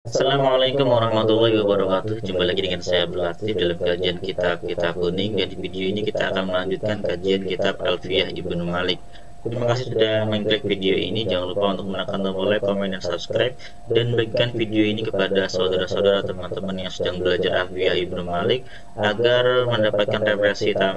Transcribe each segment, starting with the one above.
Assalamualaikum warahmatullahi wabarakatuh. Jumpa lagi dengan saya Abdul Latif dalam kajian kitab kuning. Dan di video ini kita akan melanjutkan kajian kitab Alfiyah Ibnu Malik. Terima kasih sudah mengklik video ini. Jangan lupa untuk menekan tombol like, komen, dan subscribe, dan bagikan video ini kepada saudara-saudara teman-teman yang sedang belajar Alfiyah Ibnu Malik agar mendapatkan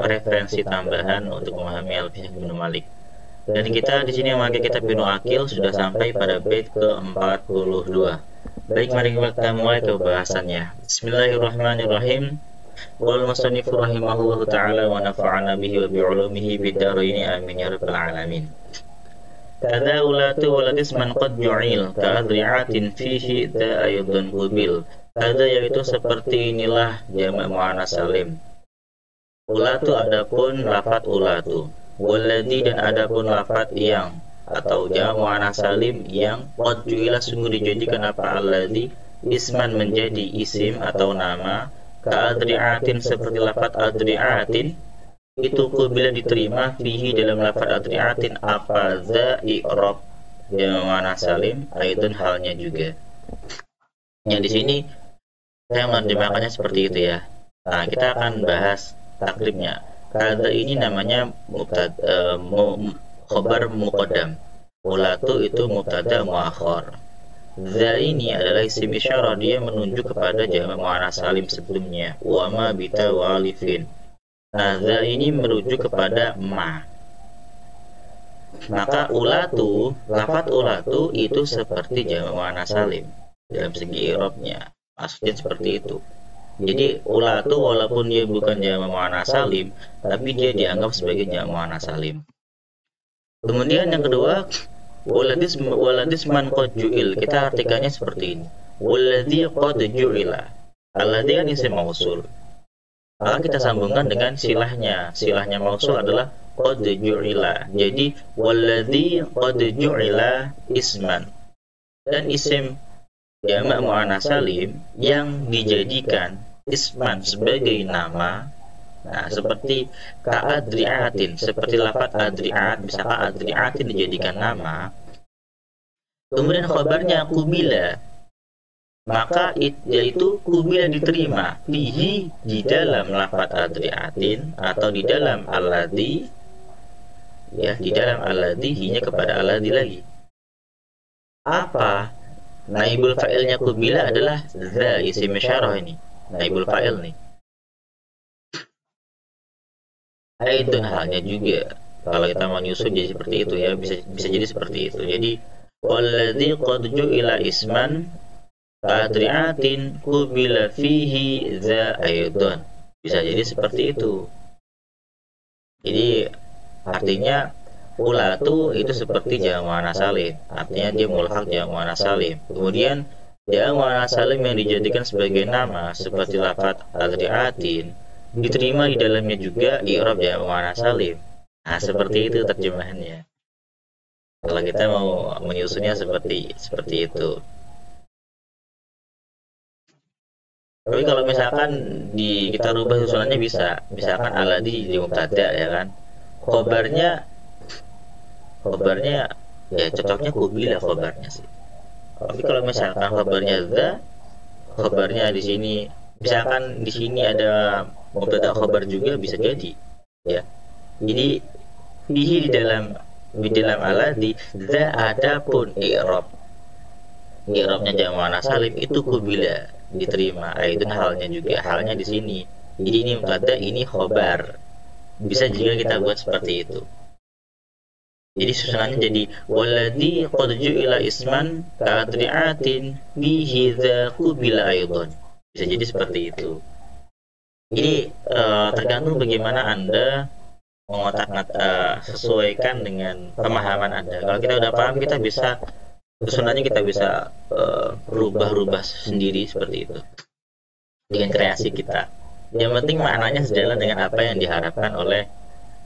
referensi tambahan untuk memahami Alfiyah Ibnu Malik. Dan kita di sini memakai kitab Ibnu Aqil sudah sampai pada bait ke-42. Baik, mari kita mulai ke bahasannya. Bismillahirrahmanirrahim. Wal musannif rahimahullahu taala wa nafa'ana bihi wa bi ulumihi bid darain amin ya rabbal alamin. Kadza ulatu waladis man qad ju'il ka'adri'atin fihi da aydan qubil. Kadza yaitu seperti inilah jamak muannas salim. Ulatu adapun lafat ulatu. Walladzi dan adapun lafat yang atau jamak muannas salim yang qad ju'ila sungguh dijadikan apa alladzi isman menjadi isim atau nama ka'adri'atin seperti lafat adri'atin itu bila diterima fihi dalam lafat adri'atin apa za i'rab jamak muannas salim aidun halnya juga. Yang di sini saya menerjemahkannya seperti itu ya. Nah, kita akan bahas takribnya. Kadza ini namanya khobar muqaddam. Ulatu itu mubtada muakhar. Za ini adalah isim isyarah, dia menunjuk kepada jamak muannas salim sebelumnya. Wa ma bita walifin. Nah, za ini merujuk kepada ma. Maka ulatu, lafat ulatu itu seperti jamak muannas salim dalam segi i'rabnya. Maksudnya seperti itu. Jadi ulatu walaupun dia bukan jamak muannas salim, tapi dia dianggap sebagai jamak muannas salim. Kemudian yang kedua, waladis man qad ju'il. Kita artikannya seperti ini. Waladzi qad ju'ila. Alladzi kan isim mausul. Maka kita sambungkan dengan silahnya. Silahnya mausul adalah qad ju'ila. Jadi waladzi qad ju'ila isman. Dan isim jamak muannas salim yang dijadikan isman sebagai nama. Nah, seperti ka'adri'atin, seperti lafat adri'at, misalkan adri'atin dijadikan nama. Kemudian khabarnya kubila, maka yaitu kubila diterima fihi di dalam lafat adri'atin atau di dalam alladzi, ya, di dalam alladzi, hinya kepada alladzi lagi. Apa? Naibul fa'ilnya kubila adalah za, isim isyarah ini. Naibul fa'il nih. Aidun halnya juga. Kalau kita mau nyusun jadi seperti itu ya, bisa jadi seperti itu. Jadi walladzi qad ju'ila isman kadri'atin kubila fihi za aidun. Bisa jadi seperti itu. Jadi artinya ulatu itu seperti jamak muannas salim. Artinya dia mulhaq jamak muannas salim. Kemudian jamak muannas salim yang dijadikan sebagai nama seperti lafaz adri'atin diterima di dalamnya juga i'rab jamak muannas salim. Nah, seperti itu terjemahannya. Kalau kita mau menyusunnya seperti itu. Tapi kalau misalkan kita rubah susunannya bisa, misalkan alladzi di mubtada ya kan. Khobarnya ya cocoknya kubila khobarnya sih. Tapi kalau misalkan khobarnya za, khobarnya di sini misalkan di sini ada mubtada khobar juga bisa jadi ya. Jadi fihi di dalam alladzi za adapun i'rabnya jamak muannas salim itu kubila diterima. Aidun halnya juga, halnya di sini. Jadi ini mubtada, ini khobar. Bisa juga kita buat seperti itu. Jadi susunannya jadi waladzi qad ju'ila isman ka'adri'atin bihi za kubila aidun. Bisa jadi seperti itu. Jadi tergantung bagaimana Anda sesuaikan dengan pemahaman Anda. Kalau kita udah paham, kita bisa susunannya kita bisa rubah-rubah sendiri seperti itu dengan kreasi kita. Yang penting maknanya sejalan dengan apa yang diharapkan oleh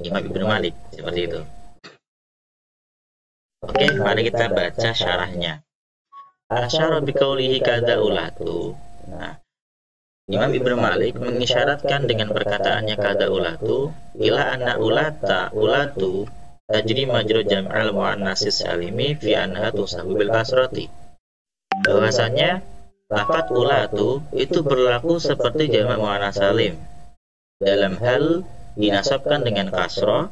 Imam Ibnu Malik, seperti itu. Oke, mari kita baca syarahnya. Asyara biqaulihi kadza ulatu. Nah, Imam Ibnu Malik mengisyaratkan dengan perkataannya kadza ulatu ila anna ulatu tajri majra jam'al muannatsis salimi fi anha tusabu bil kasrati. Bahwasanya lafaz ulatu itu berlaku seperti jamak muannats salim dalam hal dinasabkan dengan kasrah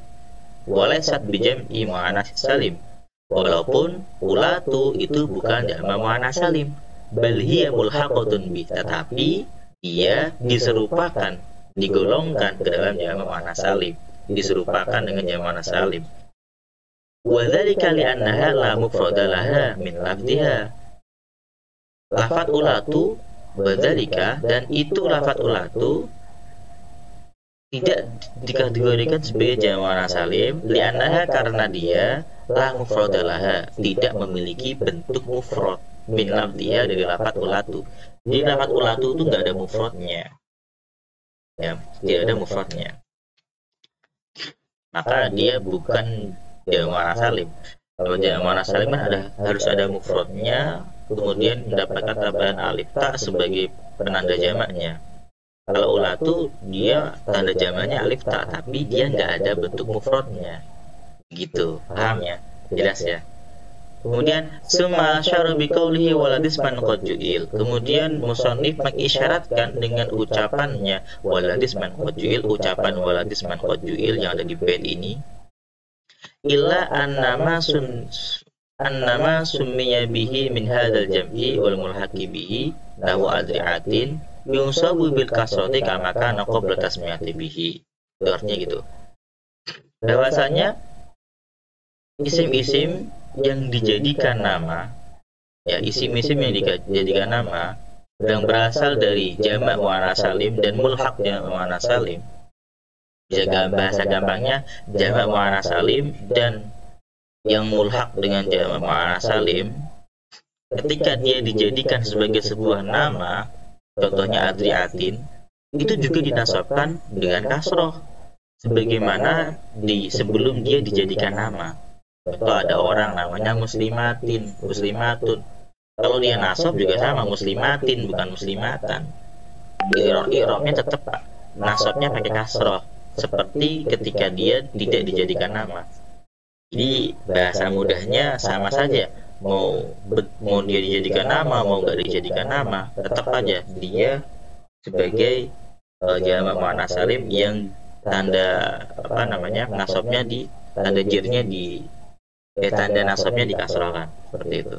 walaysat bijam'i muannats salim, walaupun ulatu itu bukan jamak muannats salim, bal hiya mulhaqatun bi, tetapi dia diserupakan, digolongkan ke dalam jamak muannats salim, diserupakan dengan jamak muannats salim. Wa dzalika li annaha la mufrada laha min lafdhiha. Lafaz ulatu wadzalika, dan itu lafaz ulatu tidak dikategorikan sebagai jamak muannats salim li'annaha, karena dia la mufradalaha, tidak memiliki bentuk mufrad min lafdhiha, dari lafaz ulatu. Jadi lafaz ulatu itu nggak ada mufradnya, ya, tidak ada mufradnya, maka dia bukan jamak muannats salim. Kalau jamak muannats salim kan harus ada mufradnya, kemudian mendapatkan tambahan alif ta sebagai penanda jamaknya. Kalau ulatu dia tanda jamaknya alif ta, tapi dia nggak ada bentuk mufradnya. Gitu, paham ya? Jelas ya? Kemudian summa syara bi qawlihi waladisman qad ju'il. Kemudian musannif mengisyaratkan dengan ucapannya waladisman qad ju'il, ucapan waladisman qad ju'il yang ada di bait ini. Illa annama summiya bihi min hadzal jam'i wal mulhaqi bihi lahu adri'atin yunsabu bil kasrati kama kana qabla tasmiyati bihi. Itu artinya gitu. Bahwasanya isim-isim yang dijadikan nama, ya, isim-isim yang dijadikan nama yang berasal dari jamak muannats salim dan mulhaq jamak muannats salim. Bahasa gampangnya jamak muannats salim dan yang mulhaq dengan jamak muannats salim, ketika dia dijadikan sebagai sebuah nama, contohnya adriatin, itu juga dinasabkan dengan kasroh sebagaimana sebelum dia dijadikan nama. Contoh, ada orang namanya muslimatin, muslimatun, kalau dia nasab juga sama, muslimatin bukan muslimatan. I'rabnya tetap nasabnya pakai kasroh, seperti ketika dia tidak dijadikan nama. Jadi bahasa mudahnya sama saja, mau dia dijadikan nama mau nggak dijadikan nama, tetap aja dia sebagai jamak muannats salim yang tanda nasabnya di tanda jirnya tanda nasabnya dikasrahkan, seperti itu.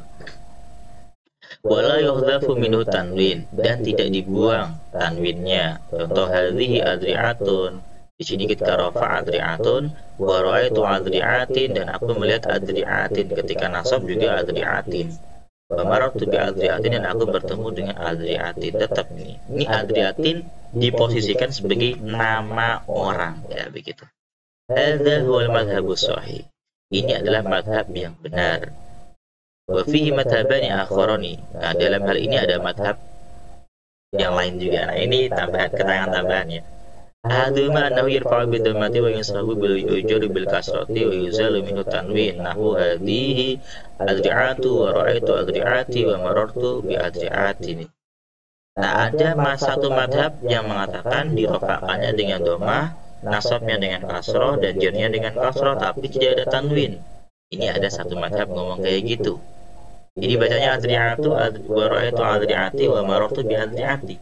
Wala yuhdhafu minhu tanwin, dan tidak dibuang tanwinnya. Contoh hadhihi adri'atun, di sini kita rafa adri'atun, wa ra'aitu adri'atin, dan aku melihat adri'atin, ketika nasab juga adri'atin. Wa marartu bi adri'atin, dan aku bertemu dengan adri'atin. Tetap ini adri'atin diposisikan sebagai nama orang, ya begitu. Hadza huwal madhhabus shahih. Ini adalah madhab yang benar. Wa fihi madhabani akharani. Nah, dalam hal ini ada madhab yang lain juga. Nah, ini keterangan tambahannya. Ahaduma annahu yarfa'u bi dhammati wa yansabu bil ujuri bil kasrati wa yuzalu minhu tanwin. Nahu hadhihi adri'atu wa ra'aitu adri'ati wa marartu bi adri'atini. Nah, ada satu madhab yang mengatakan dirofakkannya dengan domah, nasabnya dengan kasroh, dan jirnya dengan kasroh, tapi tidak ada tanwin. Ini ada satu madhab ngomong kayak gitu. Jadi bacanya adri'atu wa ra'aitu adri'ati wa marartu bi adri'ati.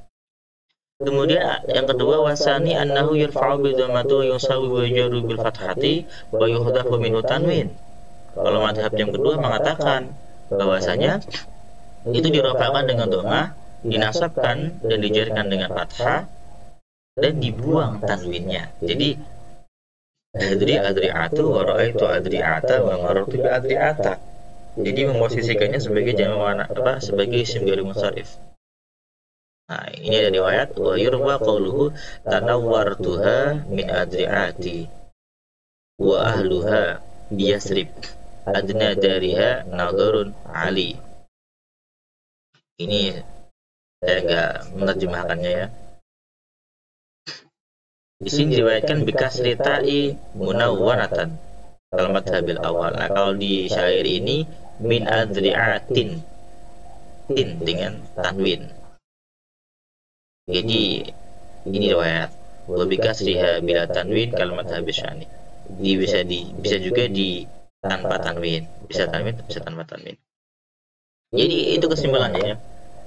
Kemudian yang kedua, wasani annahu yarfa'u bi dhammati wa yusawi wa yajru bil fathati wa yuhdhafu minhu tanwin. Kalau madhab yang kedua mengatakan bahwasanya itu dirofakkan dengan domah, dinasabkan dan dijarkan dengan fathah, dan dibuang tanwinnya. Jadi adri'atu wa ra'aitu adri'ata wa marartu bi adri'ata. Jadi memposisikannya sebagai jamak sebagai isim ghairi munsharif. Nah, ini ada riwayat wa yurwa qauluhu tanawwartuha min adri'ati wa ahluha biyasrib adna dariha nadharun ali. Ini saya nggak menerjemahkannya ya. Di sini diriwayatkan bikasri ta'i munawwaratan kalau madhabil awal. Nah, kalau di syair ini min adri'atin, tin dengan tanwin. Jadi ini riwayat wa bikasriha bila tanwin kalau madhabil syani. Bisa juga di tanpa tanwin, bisa tanwin bisa tanpa tanwin. Jadi itu kesimpulannya ya.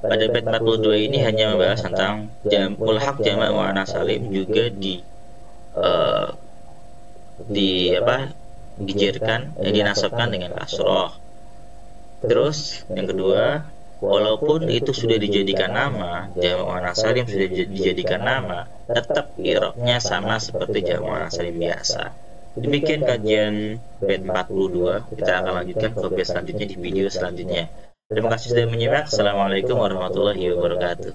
Pada bait 42 ini hanya membahas tentang mulhaq jamak muannats salim juga eh, dinasabkan dengan kasroh. Terus yang kedua, walaupun itu sudah dijadikan nama, jamak muannats salim sudah dijadikan nama, tetap i'rabnya sama seperti jamak muannats salim biasa. Demikian kajian bait 42. Kita akan lanjutkan ke bait selanjutnya di video selanjutnya. Terima kasih sudah menyimak. Assalamualaikum warahmatullahi wabarakatuh.